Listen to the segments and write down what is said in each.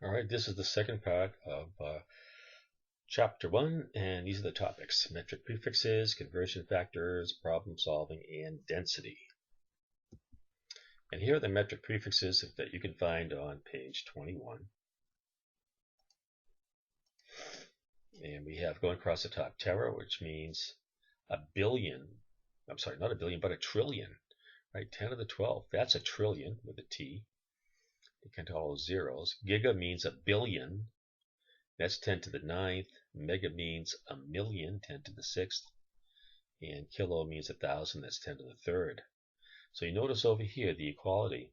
All right, this is the second part of Chapter 1, and these are the topics: metric prefixes, conversion factors, problem solving, and density. And here are the metric prefixes that you can find on page 21. And we have, going across the top, tera, which means a billion. I'm sorry, not a billion, but a trillion. Right, 10 to the 12th, that's a trillion with a T. You can tell all those zeros. Giga means a billion. That's 10 to the 9th. Mega means a million, 10 to the 6th. And kilo means 1,000, that's 10 to the 3rd. So you notice over here the equality.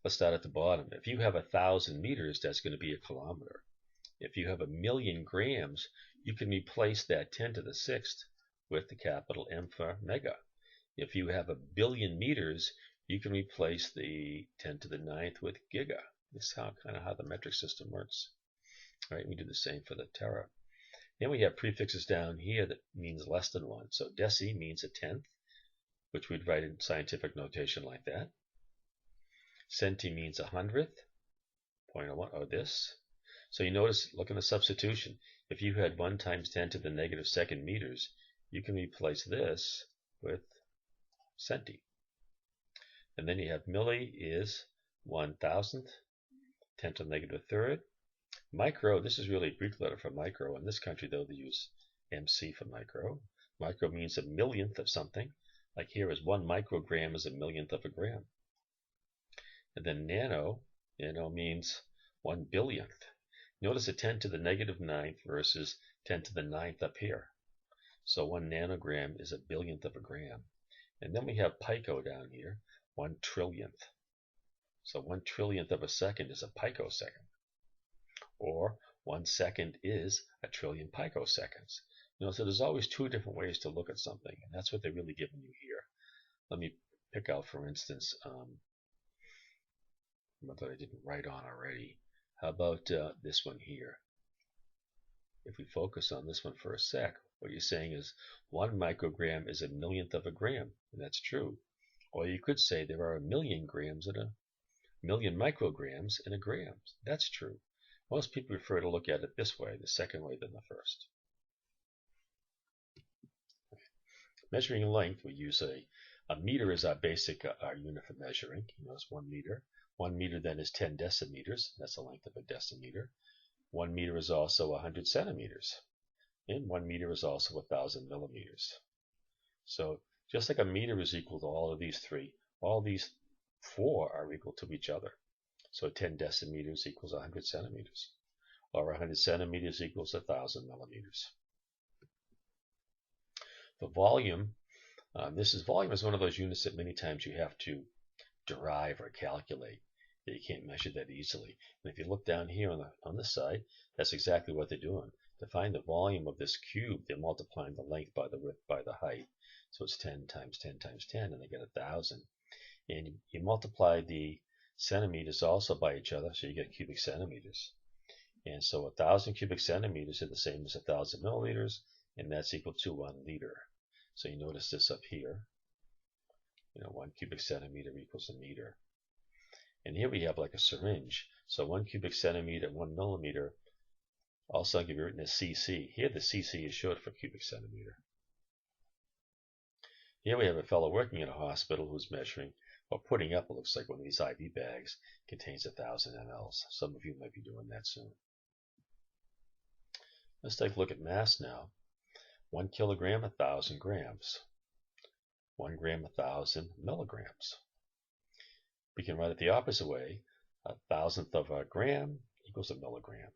Let's start at the bottom. If you have 1,000 meters, that's going to be a kilometer. If you have 1,000,000 grams, you can replace that 10 to the 6th with the capital M for mega. If you have 1,000,000,000 meters, you can replace the 10 to the 9th with giga. This is kind of how the metric system works. All right, we do the same for the tera. Then we have prefixes down here that means less than 1. So deci means a tenth, which we'd write in scientific notation like that. Centi means a hundredth, 0.01, or this. So you notice, look at the substitution. If you had 1 times 10 to the negative second meters, you can replace this with centi. And then you have milli is 1,000th, 10 to the negative third. Micro, this is really a Greek letter for micro. In this country, though, they use MC for micro. Micro means a millionth of something. Like here is 1 microgram is a millionth of a gram. And then nano means 1 billionth. Notice a 10 to the negative 9th versus 10 to the 9th up here. So 1 nanogram is a billionth of a gram. And then we have pico down here, 1 trillionth. So 1 trillionth of a second is a picosecond. Or 1 second is a trillion picoseconds. So there's always 2 different ways to look at something, and that's what they're really giving you here. Let me pick out, for instance, one that I didn't write on already. How about this one here? If we focus on this one for a sec, what you're saying is 1 microgram is a millionth of a gram, and that's true. Or you could say there are 1,000,000 grams in a million micrograms in a gram. That's true. Most people prefer to look at it this way, the second way, than the first. Measuring length, we use a meter as our basic our unit for measuring. It's 1 meter. 1 meter then is 10 decimeters. That's the length of a decimeter. 1 meter is also 100 centimeters. And 1 meter is also 1,000 millimeters. So just like a meter is equal to all of these 3, all these 4 are equal to each other. So 10 decimeters equals 100 centimeters, or 100 centimeters equals 1,000 millimeters. The volume, volume is one of those units that many times you have to derive or calculate. You can't measure that easily. And if you look down here on this side, that's exactly what they're doing. To find the volume of this cube, they're multiplying the length by the width by the height. So it's 10 times 10 times 10, and they get 1,000. And you multiply the centimeters also by each other, so you get cubic centimeters. And so 1,000 cubic centimeters are the same as 1,000 milliliters, and that's equal to 1 liter. So you notice this up here. 1 cubic centimeter equals a meter. And here we have like a syringe. So 1 cubic centimeter, 1 millimeter, also can be written as cc. Here the cc is short for cubic centimeter. Here we have a fellow working in a hospital who's measuring, or putting up, it looks like one of these IV bags contains 1,000 mLs. Some of you might be doing that soon. Let's take a look at mass now. 1 kilogram, 1,000 grams. 1 gram, 1,000 milligrams. We can write it the opposite way. 1,000th of a gram equals a milligram.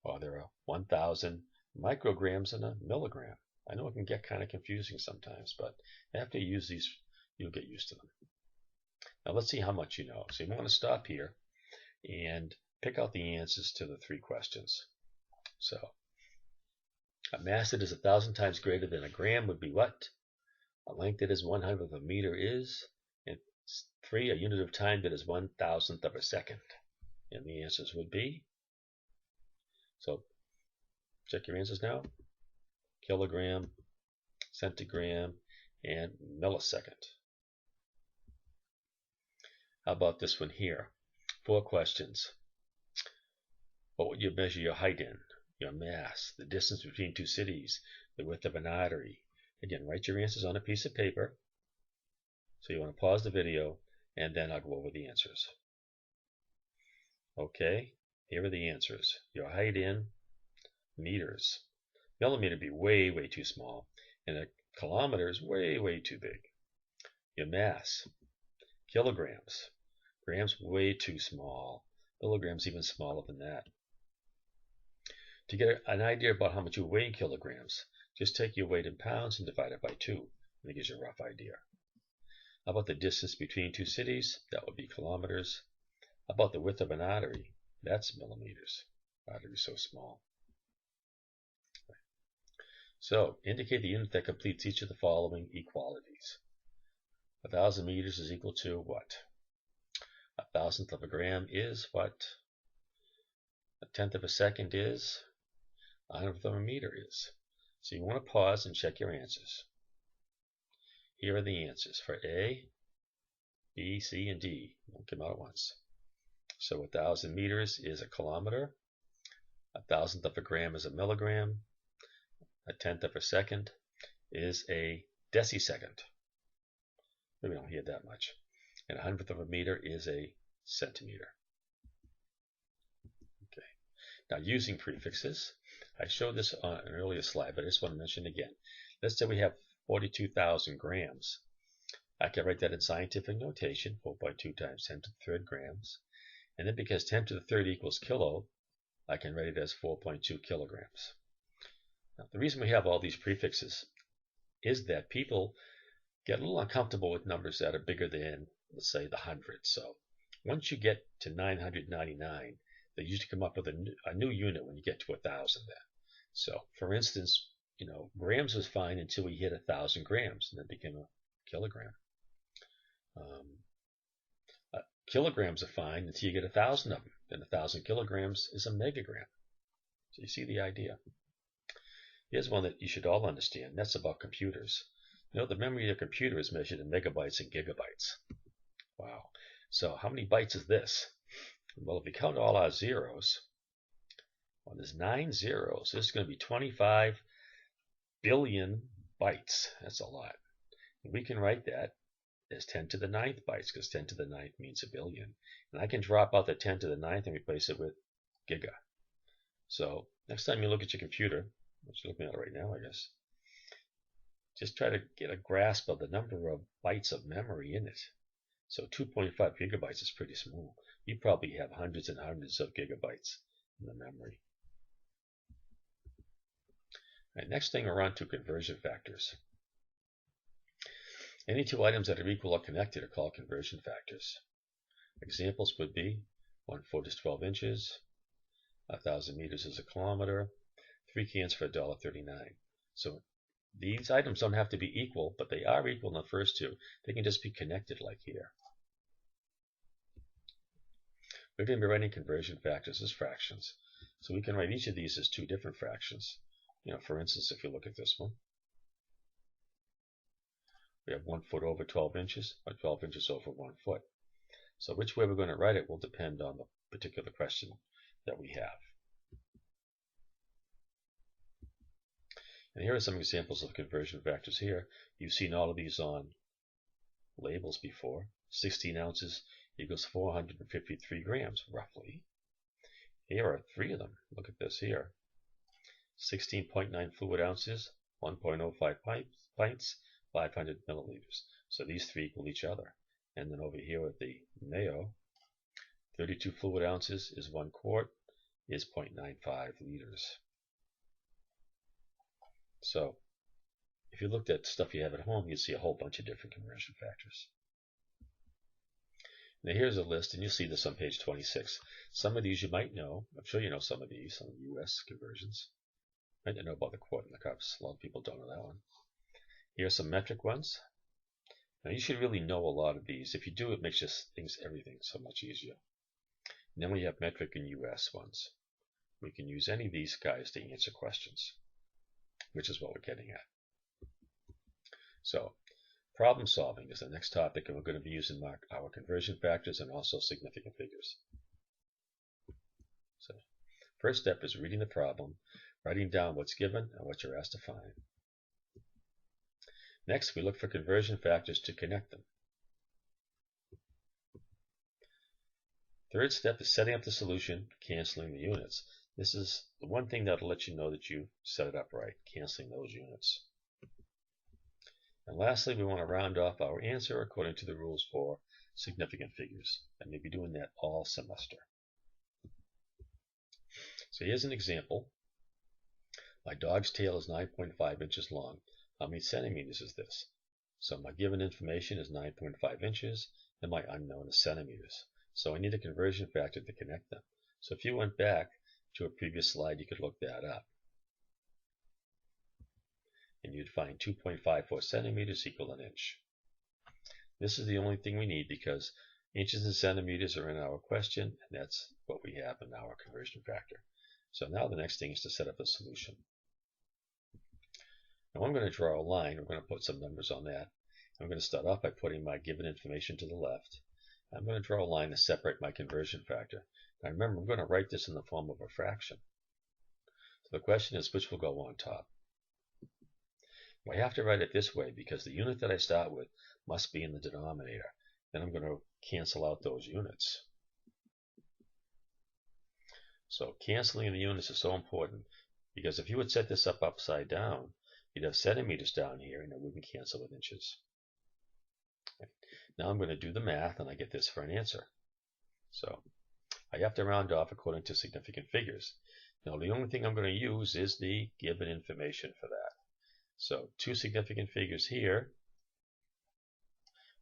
Or there are 1,000 micrograms in a milligram. I know it can get kind of confusing sometimes, but after you use these, you'll get used to them. Now let's see how much you know. So you want to stop here and pick out the answers to the 3 questions. So a mass that is 1,000 times greater than a gram would be what? A length that is 1/100th of a meter is? And 3, a unit of time that is 1,000th of a second. And the answers would be, so check your answers now. Kilogram, centigram, and millisecond. How about this one here? 4 questions. What would you measure your height in? Your mass, the distance between two cities, the width of an artery. Again, write your answers on a piece of paper. So you want to pause the video, and then I'll go over the answers. Okay, here are the answers. Your height in meters. Millimeter would be way, way too small, and a kilometer is way, way too big. Your mass, kilograms. Grams, way too small. Milligrams, even smaller than that. To get an idea about how much you weigh in kilograms, just take your weight in pounds and divide it by 2, and it gives you a rough idea. How about the distance between two cities? That would be kilometers. How about the width of an artery? That's millimeters. Artery is so small. So, indicate the unit that completes each of the following equalities. 1,000 meters is equal to what? 1,000th of a gram is what? 1/10 of a second is? 100th of a meter is. So you want to pause and check your answers. Here are the answers for A, B, C, and D. Won't come out at once. So 1,000 meters is a kilometer. 1,000th of a gram is a milligram. 1/10 of a second is a decisecond. Maybe we don't hear that much. And 100th of a meter is a centimeter. Okay. Now using prefixes, I showed this on an earlier slide, but I just want to mention again. Let's say we have 42,000 grams. I can write that in scientific notation, 4.2 times 10 to the third grams. And then because 10 to the third equals kilo, I can write it as 4.2 kilograms. Now, the reason we have all these prefixes is that people get a little uncomfortable with numbers that are bigger than, let's say, the 100. So once you get to 999, they usually come up with a new unit when you get to 1,000 then. So, for instance, grams was fine until we hit 1,000 grams, and then it became a kilogram. Kilograms are fine until you get 1,000 of them. Then 1,000 kilograms is a megagram. So you see the idea. Here's one that you should all understand. That's about computers. The memory of a computer is measured in megabytes and gigabytes. Wow. So how many bytes is this? Well, if we count all our zeros, well, there's 9 zeros. This is going to be 25 billion bytes. That's a lot. We can write that as 10 to the 9th bytes, because 10 to the 9th means a billion. And I can drop out the 10 to the 9th and replace it with giga. So next time you look at your computer, which you're looking at it right now, I guess, just try to get a grasp of the number of bytes of memory in it. So 2.5 gigabytes is pretty small. You probably have hundreds and hundreds of gigabytes in the memory. All right, next thing, we're on to conversion factors. Any two items that are equal or connected are called conversion factors. Examples would be 1 foot is 12 inches, 1,000 meters is a kilometer, 3 cans for $1.39. So these items don't have to be equal, but they are equal in the first two. They can just be connected like here. We're going to be writing conversion factors as fractions. So we can write each of these as two different fractions. For instance, if you look at this one, we have 1 foot over 12 inches, or 12 inches over 1 foot. So which way we're going to write it will depend on the particular question that we have. And here are some examples of conversion factors here. You've seen all of these on labels before. 16 ounces equals 453 grams, roughly. Here are 3 of them. Look at this here. 16.9 fluid ounces, 1.05 pints, 500 milliliters. So these 3 equal each other. And then over here with the Mayo, 32 fluid ounces is 1 quart, is 0.95 liters. So if you looked at stuff you have at home, you'd see a whole bunch of different conversion factors. Now here's a list, and you'll see this on page 26. Some of these you might know. I'm sure you know some of these, some U.S. conversions. I didn't know about the quart and the cups. A lot of people don't know that one. Here are some metric ones. Now you should really know a lot of these. If you do, it makes just everything so much easier. And then we have metric and U.S. ones. We can use any of these guys to answer questions, which is what we're getting at. So problem solving is the next topic, and we're going to be using our conversion factors and also significant figures. So First step is reading the problem, writing down what's given and what you're asked to find. Next, we look for conversion factors to connect them. Third step is setting up the solution, canceling the units. This is the one thing that'll let you know that you set it up right, canceling those units. And lastly, we want to round off our answer according to the rules for significant figures. I may be doing that all semester. So here's an example. My dog's tail is 9.5 inches long. How many centimeters is this? So my given information is 9.5 inches, and my unknown is centimeters. So I need a conversion factor to connect them. So if you went back to a previous slide, you could look that up. And you'd find 2.54 centimeters equal an inch. This is the only thing we need because inches and centimeters are in our question, and that's what we have in our conversion factor. So now the next thing is to set up a solution. Now I'm going to draw a line. I'm going to put some numbers on that. I'm going to start off by putting my given information to the left. I'm going to draw a line to separate my conversion factor. Now remember, I'm going to write this in the form of a fraction. So the question is, which will go on top? Well, I have to write it this way because the unit that I start with must be in the denominator. Then I'm going to cancel out those units. So canceling the units is so important because if you would set this up upside down, you'd have centimeters down here and it wouldn't cancel with inches. Okay. Now I'm going to do the math and I get this for an answer. So I have to round off according to significant figures. Now the only thing I'm going to use is the given information for that. So 2 significant figures here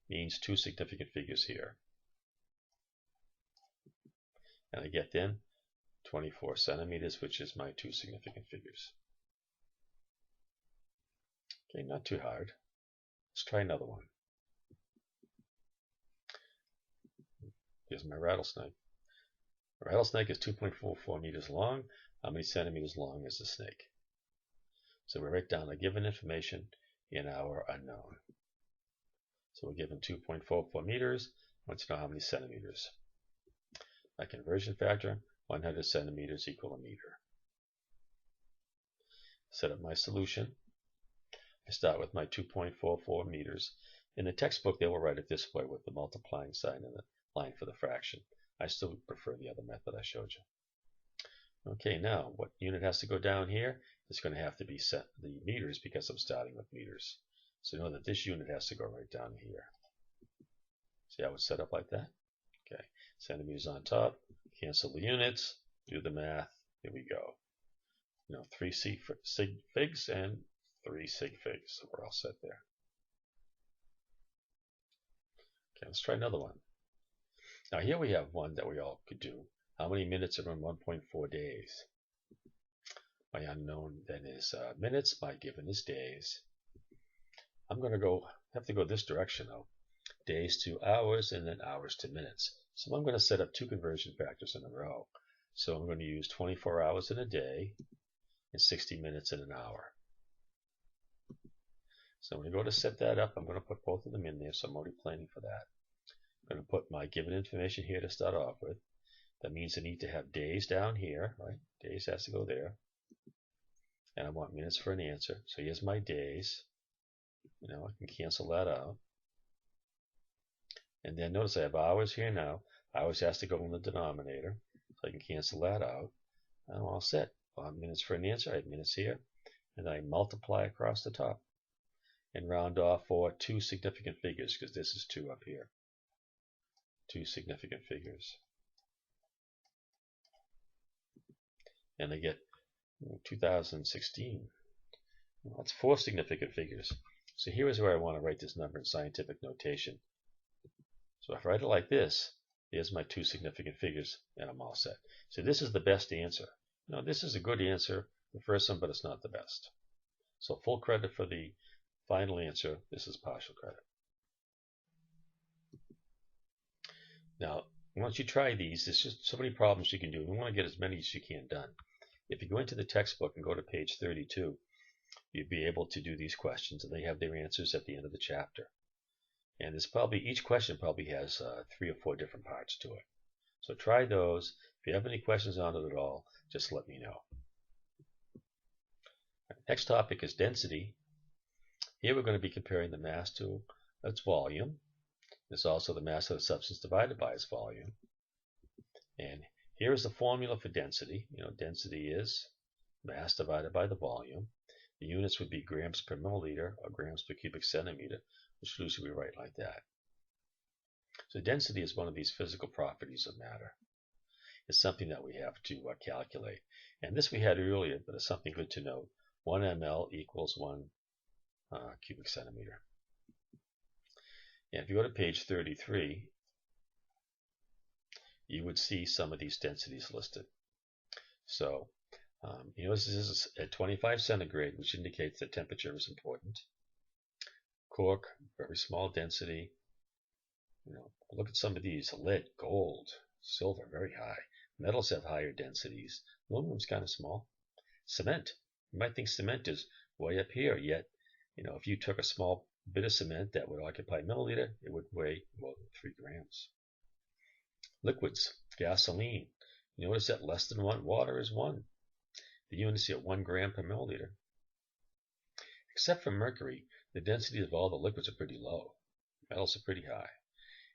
means 2 significant figures here. And I get then 24 centimeters, which is my 2 significant figures. Okay, not too hard. Let's try another one. Here's my rattlesnake. A rattlesnake is 2.44 meters long. How many centimeters long is the snake? So we write down the given information in our unknown. So we're given 2.44 meters. I want to know how many centimeters. My conversion factor, 100 centimeters equal a meter. Set up my solution. I start with my 2.44 meters. In the textbook, they will write it this way with the multiplying sign and the line for the fraction. I still prefer the other method I showed you. Okay, now what unit has to go down here? It's going to have to be set the meters because I'm starting with meters. So know that this unit has to go right down here. See how it's set up like that? Okay, centimeters on top, cancel the units, do the math, here we go. 3 sig figs and 3 sig figs, so we're all set there. Okay, let's try another one. Now here we have one that we all could do. How many minutes are in 1.4 days? My unknown then is minutes, my given is days. I'm going to have to go this direction though. Days to hours and then hours to minutes. So I'm going to set up 2 conversion factors in a row. So I'm going to use 24 hours in a day and 60 minutes in an hour. So when I go to set that up, I'm going to put both of them in there, so I'm already planning for that. I'm going to put my given information here to start off with. That means I need to have days down here, right? Days has to go there. And I want minutes for an answer. So here's my days. I can cancel that out. And then notice I have hours here now. Hours has to go in the denominator. So I can cancel that out. I'm all set. I want minutes for an answer. I have minutes here. And I multiply across the top. And round off for 2 significant figures, because this is 2 up here. 2 significant figures. And I get 2016. Well, that's 4 significant figures. So here is where I want to write this number in scientific notation. So if I write it like this, here's my 2 significant figures, and I'm all set. So this is the best answer. Now this is a good answer, the first one, but it's not the best. So full credit for the final answer. This is partial credit. Now, once you try these, there's just so many problems you can do. You want to get as many as you can done. If you go into the textbook and go to page 32, you'd be able to do these questions, and they have their answers at the end of the chapter. And there's each question probably has 3 or 4 different parts to it. So try those. If you have any questions on it at all, just let me know. Next topic is density. Here we're going to be comparing the mass to its volume. It's also the mass of the substance divided by its volume. And here is the formula for density. Density is mass divided by the volume. The units would be grams per milliliter or grams per cubic centimeter, which usually we write like that. So density is one of these physical properties of matter. It's something that we have to calculate. And this we had earlier, but it's something good to note. 1 ml equals 1 cubic centimeter. And if you go to page 33, you would see some of these densities listed. So, this is at 25 centigrade, which indicates that temperature is important. Cork, very small density. Look at some of these. Lead, gold, silver, very high. Metals have higher densities. Aluminum's kind of small. Cement. You might think cement is way up here, yet, if you took a small bit of cement that would occupy a milliliter, it would weigh more than 3 grams. Liquids, gasoline. Notice that less than 1, water is 1. The units are 1 gram per milliliter. Except for mercury, the density of all the liquids are pretty low. Metals are pretty high.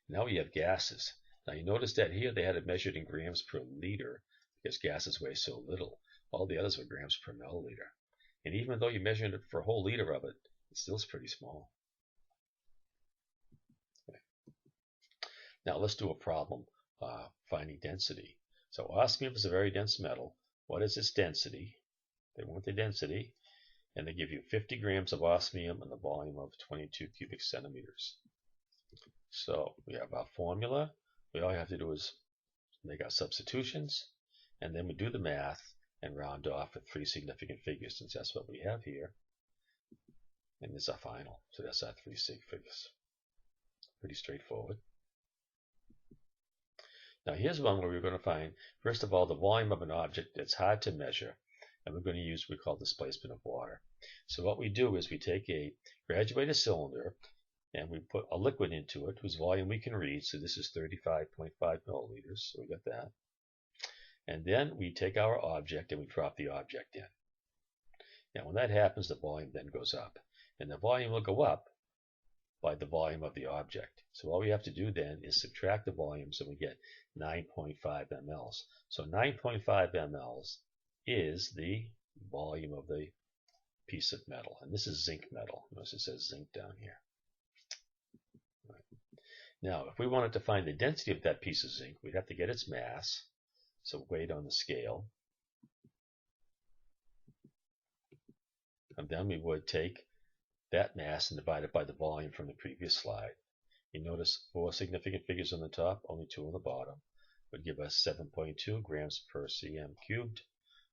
Now we have gases. Now you notice that here they had it measured in grams per liter because gases weigh so little. All the others were grams per milliliter. And even though you measured it for a whole liter of it, it still is pretty small. Okay. Now let's do a problem finding density. So osmium is a very dense metal. What is its density? They want the density, and they give you 50 grams of osmium and the volume of 22 cubic centimeters. So we have our formula. All you have to do is make our substitutions, and then we do the math and round off with 3 significant figures, since that's what we have here. And this is our final. So that's our 3 sig figures. Pretty straightforward. Now here's one where we're going to find, first of all, the volume of an object that's hard to measure, and we're going to use what we call displacement of water. So what we do is we take a graduated cylinder and we put a liquid into it whose volume we can read. So this is 35.5 milliliters. So we got that. And then we take our object and we drop the object in. Now when that happens, the volume then goes up. And the volume will go up by the volume of the object. So all we have to do then is subtract the volumes and we get 9.5 mLs. So 9.5 mLs is the volume of the piece of metal. And this is zinc metal. Notice it says zinc down here. Right. Now, if we wanted to find the density of that piece of zinc, we'd have to get its mass. So weight on the scale. And then we would take that mass and divide it by the volume from the previous slide. You notice 4 significant figures on the top, only 2 on the bottom, would give us 7.2 grams per cm cubed,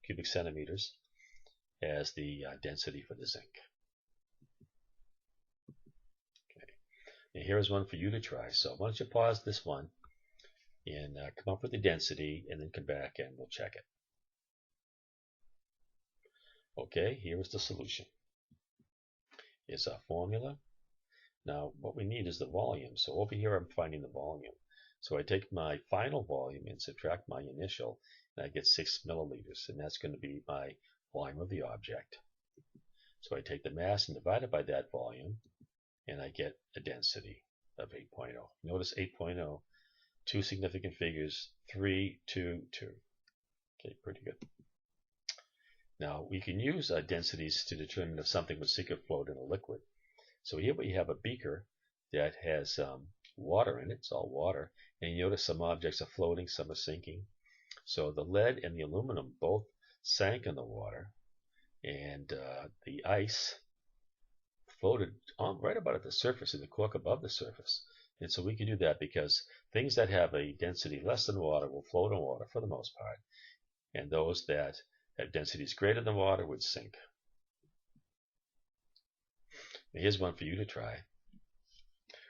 cubic centimeters, as the density for the zinc. Okay. And here's one for you to try. So why don't you pause this one and come up with the density and then come back and we'll check it. Okay, here is the solution. Here's our formula. Now what we need is the volume. So over here I'm finding the volume. So I take my final volume and subtract my initial, and I get 6 milliliters, and that's going to be my volume of the object. So I take the mass and divide it by that volume, and I get a density of 8.0. Notice 8.0, 2 significant figures, 3, 2, 2. Okay, pretty good. Now we can use densities to determine if something would sink or float in a liquid. So here we have a beaker that has water in it. It's all water. And you notice some objects are floating, some are sinking. So the lead and the aluminum both sank in the water, and the ice floated right about at the surface, and the cork above the surface. And so we can do that because things that have a density less than water will float in water for the most part, and those that have densities greater than water would sink. Here's one for you to try.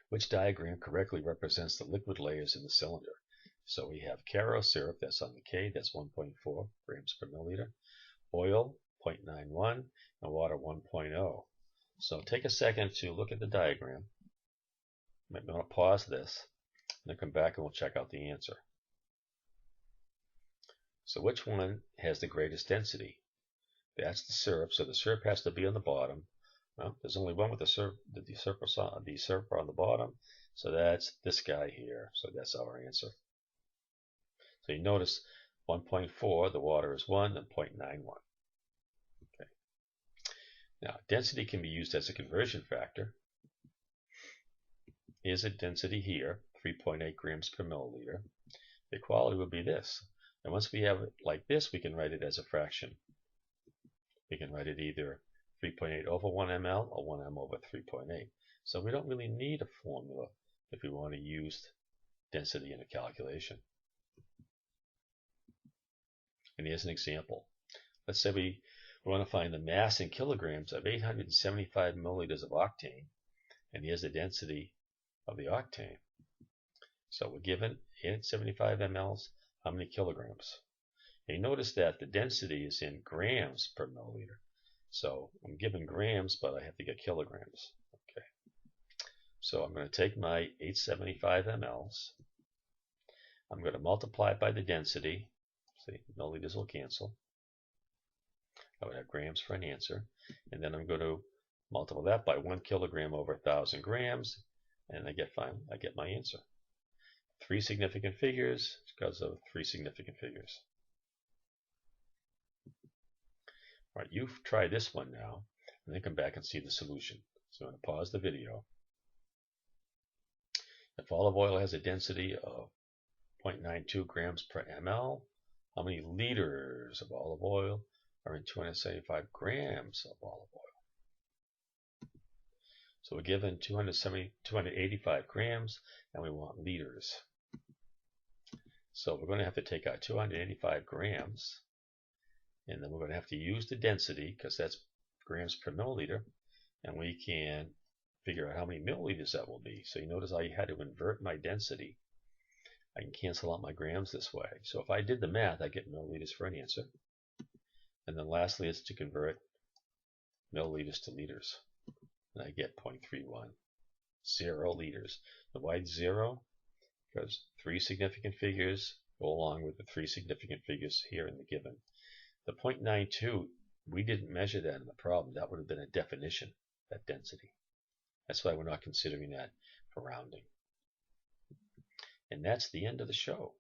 Which diagram correctly represents the liquid layers in the cylinder? So we have Caro syrup, that's on the K, that's 1.4 grams per milliliter. Oil, 0.91, and water, 1.0. So take a second to look at the diagram. You might want to pause this, and then come back and we'll check out the answer. So which one has the greatest density? That's the syrup, so the syrup has to be on the bottom. Well, there's only one with the syrup on the bottom, so that's this guy here. So that's our answer. So you notice 1.4, the water is 1, and 0.91. Okay. Now, density can be used as a conversion factor. Here's a density here, 3.8 grams per milliliter. The equality would be this. And once we have it like this, we can write it as a fraction. We can write it either 3.8 over 1 ml or 1 m over 3.8. So we don't really need a formula if we want to use density in a calculation. And here's an example. Let's say we want to find the mass in kilograms of 875 milliliters of octane, and here's the density of the octane. So we're given 875 mLs, how many kilograms? And you notice that the density is in grams per milliliter. So I'm given grams, but I have to get kilograms. Okay. So I'm going to take my 875 mLs. I'm going to multiply it by the density. See, milliliters will cancel. I would have grams for an answer. And then I'm going to multiply that by 1 kilogram over 1,000 grams. And I get my answer. 3 significant figures because of 3 significant figures. All right, you try this one now, and then come back and see the solution. So I'm going to pause the video. If olive oil has a density of 0.92 grams per ml, how many liters of olive oil are in 275 grams of olive oil? So we're given 285 grams, and we want liters. So we're going to have to take out 285 grams, and then we're going to have to use the density, because that's grams per milliliter, and we can figure out how many milliliters that will be. So you notice I had to invert my density. I can cancel out my grams this way. So if I did the math, I get milliliters for an answer. And then lastly, it's to convert milliliters to liters. And I get 0.31. 0 liters. And why 0? Because 3 significant figures go along with the 3 significant figures here in the given. The 0.92, we didn't measure that in the problem. That would have been a definition, that density. That's why we're not considering that for rounding. And that's the end of the show.